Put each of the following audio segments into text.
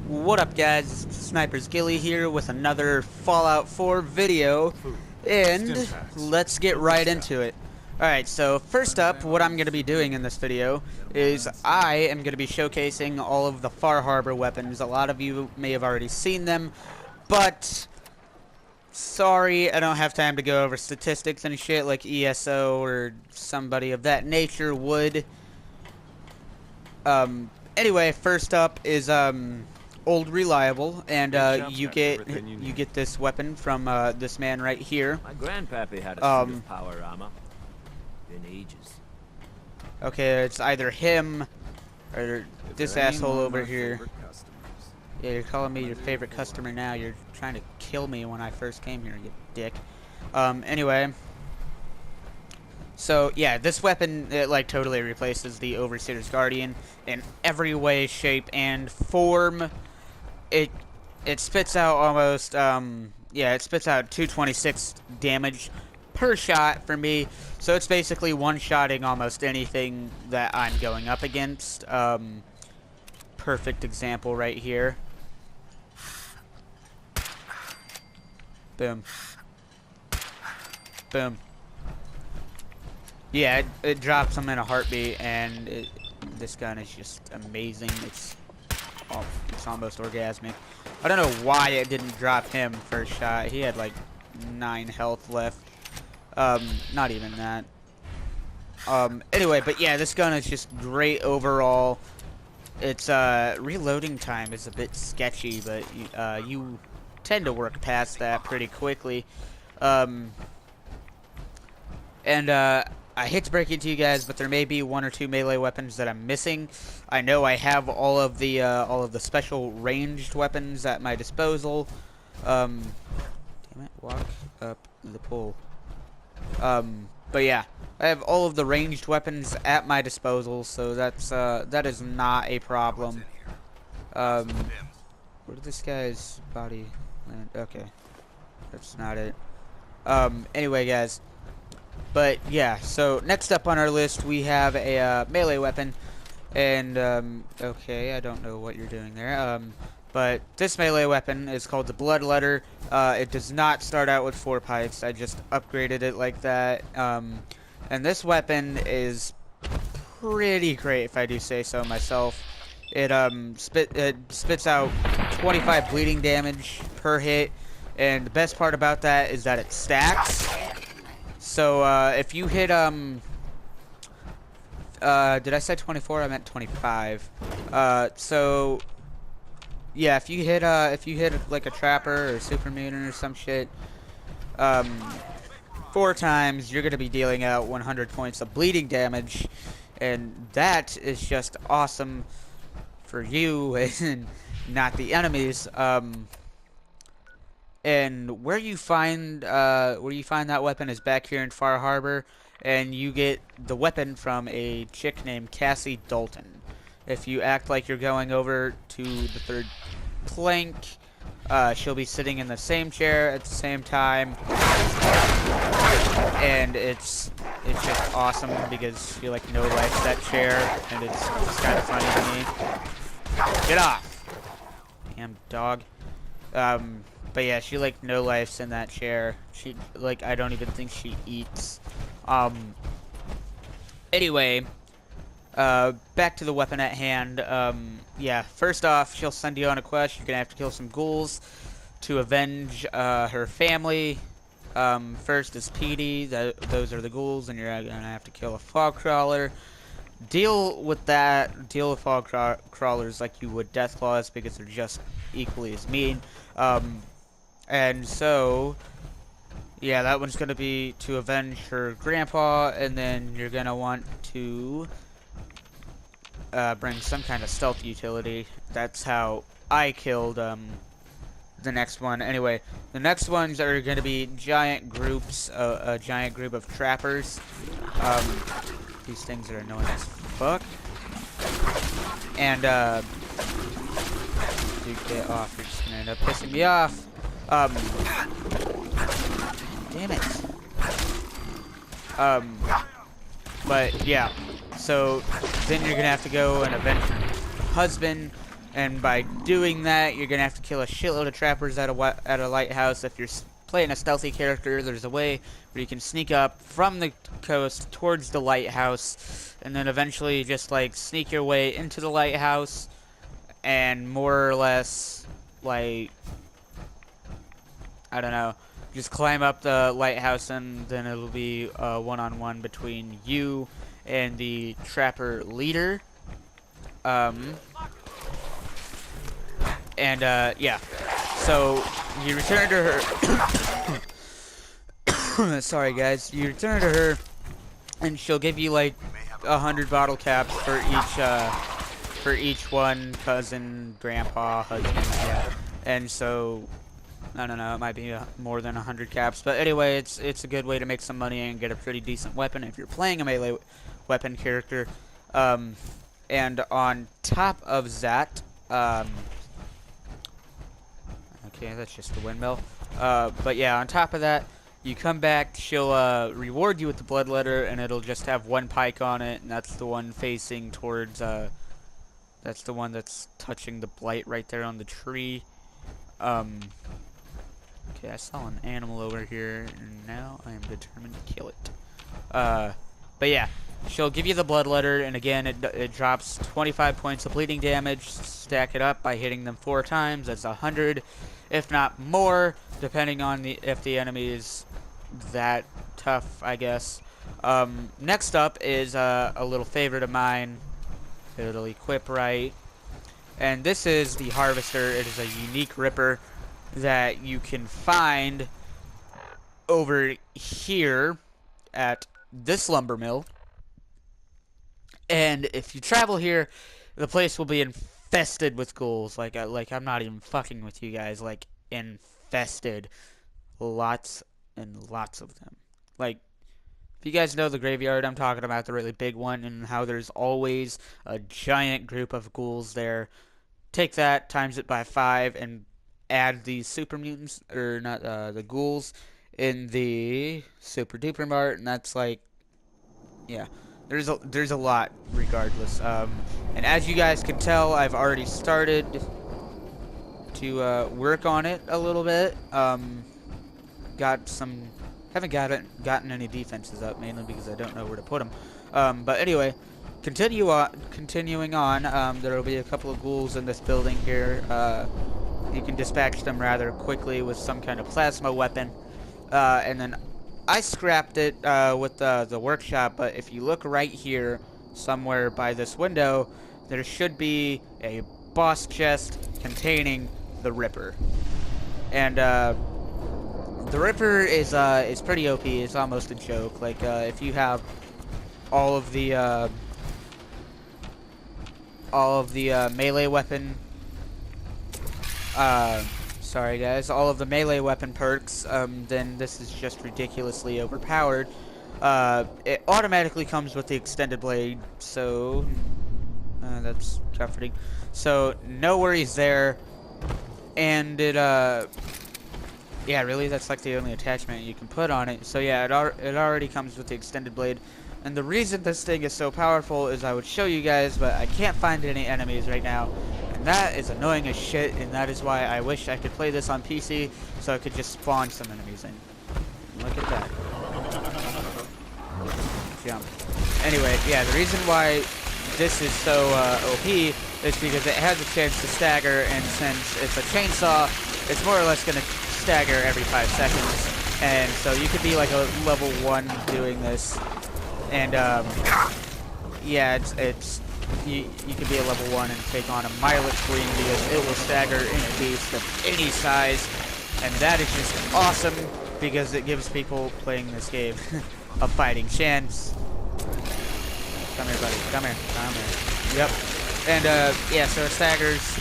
What up, guys? Sniper's Gilly here with another Fallout 4 video, and let's get right into it. Alright, so first up, what I'm going to be doing in this video is I am going to be showcasing all of the Far Harbor weapons. A lot of you may have already seen them, but sorry, I don't have time to go over statistics and shit like ESO or somebody of that nature would. Anyway, first up is Old Reliable, and you get this weapon from this man right here. My grandpappy had a suit of power armor. Been ages. Okay, it's either him or this asshole over here. Yeah, you're calling me your favorite customer now. You're trying to kill me when I first came here, you dick. Anyway. So, yeah, this weapon, it, like, totally replaces the Overseer's Guardian in every way, shape, and form. It spits out almost, yeah, it spits out 226 damage per shot for me. So it's basically one-shotting almost anything that I'm going up against. Perfect example right here. Boom. Boom. Yeah, it drops them in a heartbeat, and this gun is just amazing. It's almost orgasmic. I don't know why it didn't drop him first shot. He had like 9 health left. Not even that. Anyway, but yeah, this gun is just great overall. Its reloading time is a bit sketchy, but you tend to work past that pretty quickly. I hate to break it to you guys, but there may be 1 or 2 melee weapons that I'm missing. I know I have all of the special ranged weapons at my disposal. Damn it, walk up the pole. But yeah, I have all of the ranged weapons at my disposal, so that is not a problem. Where did this guy's body land? Okay, that's not it. Anyway, guys. But yeah, so next up on our list we have a melee weapon, and okay, I don't know what you're doing there. But this melee weapon is called the Bloodletter. It does not start out with 4 pipes. I just upgraded it like that. And this weapon is pretty great, if I do say so myself. It spits out 25 bleeding damage per hit, and the best part about that is that it stacks. So, if you hit, did I say 24? I meant 25. So, yeah, if you hit like a trapper or a super mutant or some shit, 4 times, you're gonna be dealing out 100 points of bleeding damage, and that is just awesome for you and not the enemies. And where you find that weapon is back here in Far Harbor, and you get the weapon from a chick named Cassie Dalton. If you act like you're going over to the 3rd plank, she'll be sitting in the same chair at the same time, and it's just awesome because she like no likes that chair, and it's kind of funny to me. Get off, damn dog. But yeah, she like no lifes in that chair. She like I don't even think she eats. Anyway, back to the weapon at hand. Yeah, first off, she'll send you on a quest. You're gonna have to kill some ghouls to avenge her family. First is pt. Those are the ghouls, and you're gonna have to kill a fog crawler. Deal with fog crawlers like you would death claws, because they're just equally as mean. And so, yeah, that one's going to be to avenge her grandpa, and then you're going to want to bring some kind of stealth utility. That's how I killed the next one. Anyway, the next ones are going to be giant groups, a giant group of trappers. These things are annoying as fuck. And, dude, get off. You're just going to end up pissing me off. Damn it. But yeah, so then you're gonna have to go and avenge your husband, And by doing that, you're gonna have to kill a shitload of trappers at a lighthouse. If you're playing a stealthy character, there's a way where you can sneak up from the coast towards the lighthouse, and then eventually just like sneak your way into the lighthouse, and more or less like, I don't know, just climb up the lighthouse, and then it'll be a one-on-one between you and the trapper leader. Yeah. So you return to her. Sorry, guys. You return to her, and she'll give you like 100 bottle caps for each one, cousin, grandpa, husband, yeah. And so, I don't know, it might be more than 100 caps, but anyway, it's a good way to make some money and get a pretty decent weapon if you're playing a melee weapon character. And on top of that, okay, that's just the windmill. But yeah, on top of that, you come back, she'll reward you with the blood letter, and it'll just have one pike on it, and that's the one facing towards, that's the one that's touching the blight right there on the tree. Okay, I saw an animal over here, and now I am determined to kill it. But yeah, she'll give you the blood letter, and again, it drops 25 points of bleeding damage. Stack it up by hitting them 4 times. That's 100, if not more, depending on if the enemy is that tough, I guess. Next up is a little favorite of mine. It'll equip right. And this is the Harvester. It is a unique Ripper that you can find over here at this lumber mill. And if you travel here, the place will be infested with ghouls. Like I'm not even fucking with you guys. Like, infested. Lots and lots of them. Like, if you guys know the graveyard, I'm talking about the really big one, and how there's always a giant group of ghouls there. Take that, times it by 5, and add the super mutants, or not, the ghouls in the super duper mart, and that's like, yeah, there's a lot regardless. And as you guys can tell, I've already started to work on it a little bit. Haven't gotten any defenses up, mainly because I don't know where to put them. But anyway, continuing on, there will be a couple of ghouls in this building here. You can dispatch them rather quickly with some kind of plasma weapon. And then I scrapped it with the workshop, but if you look right here, somewhere by this window, there should be a boss chest containing the Ripper. And the Ripper is pretty OP. It's almost a joke. Like, if you have all of the melee weapon, sorry guys, all of the melee weapon perks, then this is just ridiculously overpowered. It automatically comes with the extended blade, so that's comforting. So no worries there. And it yeah, really, that's like the only attachment you can put on it. So yeah, it already comes with the extended blade. And the reason this thing is so powerful is I would show you guys, but I can't find any enemies right now. And that is annoying as shit, and that is why I wish I could play this on PC, so I could just spawn some enemies in. Look at that. Jump. Anyway, yeah, the reason why this is so OP is because it has a chance to stagger, and since it's a chainsaw, it's more or less going to stagger every 5 seconds. And so you could be like a level 1 doing this. And yeah, you could be a level 1 and take on a Mileage Queen because it will stagger any beast of any size. And that is just awesome because it gives people playing this game a fighting chance. Come here, buddy. Come here. Come here. Yep. And yeah, so it staggers.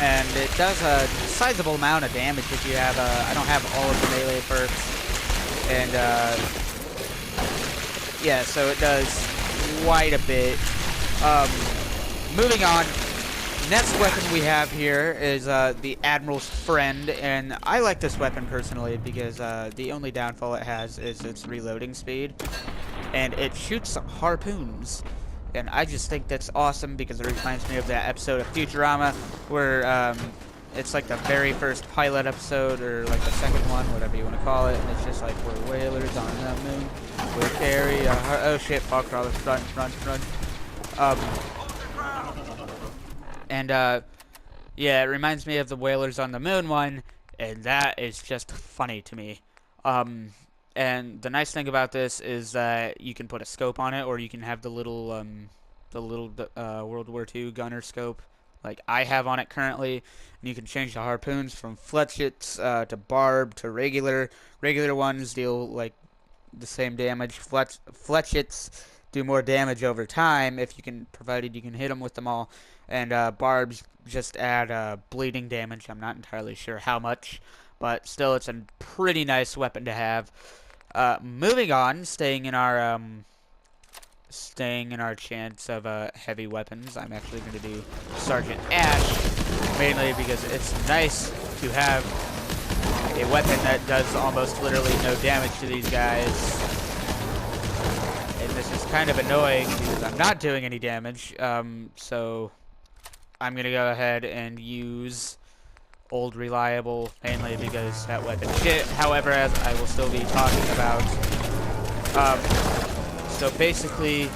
And it does a sizable amount of damage if you have, I don't have all of the melee perks. And, yeah, so it does quite a bit. Moving on, next weapon we have here is, the Admiral's Friend, and I like this weapon personally because, the only downfall it has is its reloading speed. And it shoots harpoons. And I just think that's awesome because it reminds me of that episode of Futurama where it's like the very first pilot episode or like the second one, whatever you want to call it. And it's just like we're whalers on the moon. We'll carry a oh shit, fog crawlers, run, run, run. And yeah, it reminds me of the whalers on the moon one, and that is just funny to me. And the nice thing about this is that you can put a scope on it, or you can have the little World War II gunner scope, like I have on it currently. And you can change the harpoons from fletchets to barb to regular. Regular ones deal like the same damage. Fletchets do more damage over time if you can, provided you can hit them with them all. And barbs just add bleeding damage. I'm not entirely sure how much, but still, it's a pretty nice weapon to have. Moving on, staying in our chance of heavy weapons, I'm actually going to do Sergeant Ash, mainly because it's nice to have a weapon that does almost literally no damage to these guys. And this is kind of annoying because I'm not doing any damage, so I'm going to go ahead and use Old Reliable, mainly because that weapon shit. However, as I will still be talking about, so basically,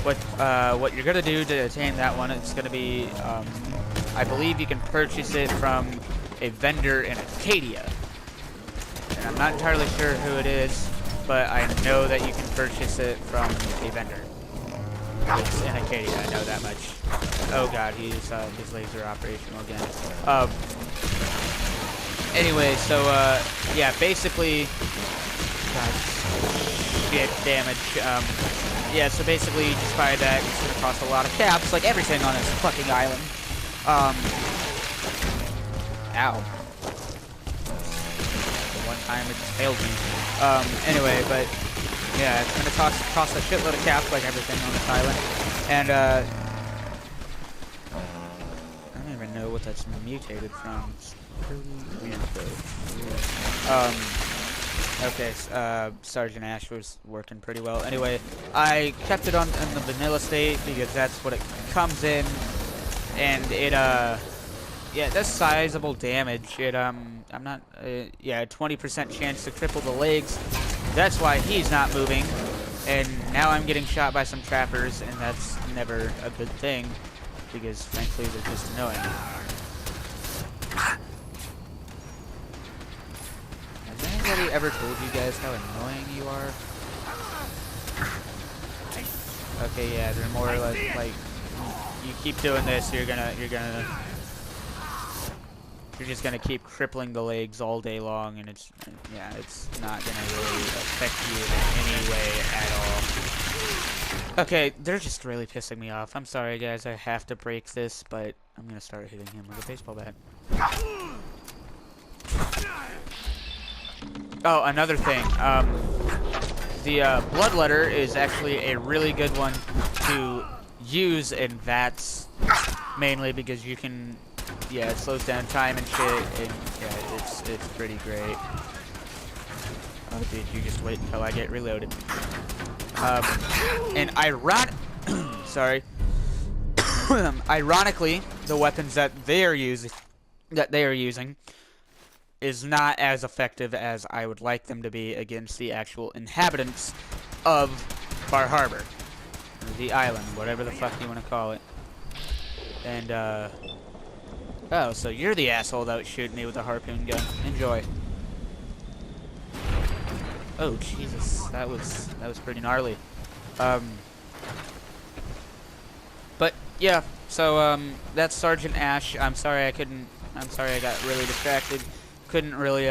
what you're gonna do to attain that one, it's gonna be, I believe you can purchase it from a vendor in Acadia, and I'm not entirely sure who it is, but I know that you can purchase it from a vendor. It's in Acadia, I know that much. Oh god, his legs are operational again. Anyway, so, yeah, basically, god, shit damage, yeah, so basically you just buy that, it's gonna cost a lot of caps, like everything on this fucking island. Ow. The one time it just failed me. Anyway, but, yeah, it's gonna cost a shitload of caps, like everything on this island, and, I don't even know what that's mutated from. It's really weird, though. Okay, Sergeant Ash was working pretty well. Anyway, I kept it in the vanilla state because that's what it comes in, and it, yeah, it does sizable damage. It, I'm not, yeah, 20% chance to cripple the legs. That's why he's not moving, and now I'm getting shot by some trappers, and that's never a good thing, because frankly, they're just annoying. Has anybody ever told you guys how annoying you are? Okay, yeah, they're more like you keep doing this, you're just gonna keep crippling the legs all day long, and it's, yeah, it's not gonna really affect you in any way at all. Okay, they're just really pissing me off. I'm sorry, guys, I have to break this, but I'm gonna start hitting him with a baseball bat. Oh, another thing, the Bloodletter is actually a really good one to use in VATS, mainly because you can, yeah, it slows down time and shit, and yeah, it's pretty great. Oh, dude, you just wait until I get reloaded. And sorry, ironically, the weapons that they are using is not as effective as I would like them to be against the actual inhabitants of Bar Harbor, or the island, whatever the fuck you want to call it. And oh, so you're the asshole that was shooting me with a harpoon gun. Enjoy. Oh Jesus, that was pretty gnarly. But yeah, so that's Sergeant Ash. I'm sorry I got really distracted. Couldn't really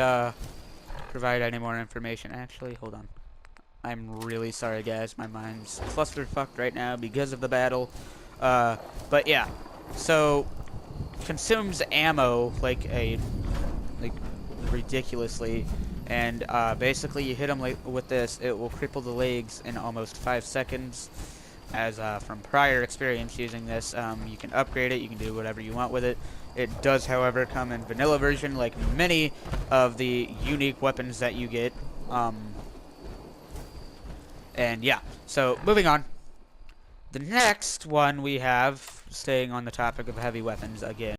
provide any more information. Actually, hold on. I'm really sorry, guys. My mind's clusterfucked right now because of the battle. But yeah, so consumes ammo like ridiculously, and basically you hit them with this, it will cripple the legs in almost 5 seconds. As from prior experience using this, you can upgrade it, you can do whatever you want with it. It does, however, come in vanilla version, like many of the unique weapons that you get. And yeah, so moving on. The next one we have, staying on the topic of heavy weapons again.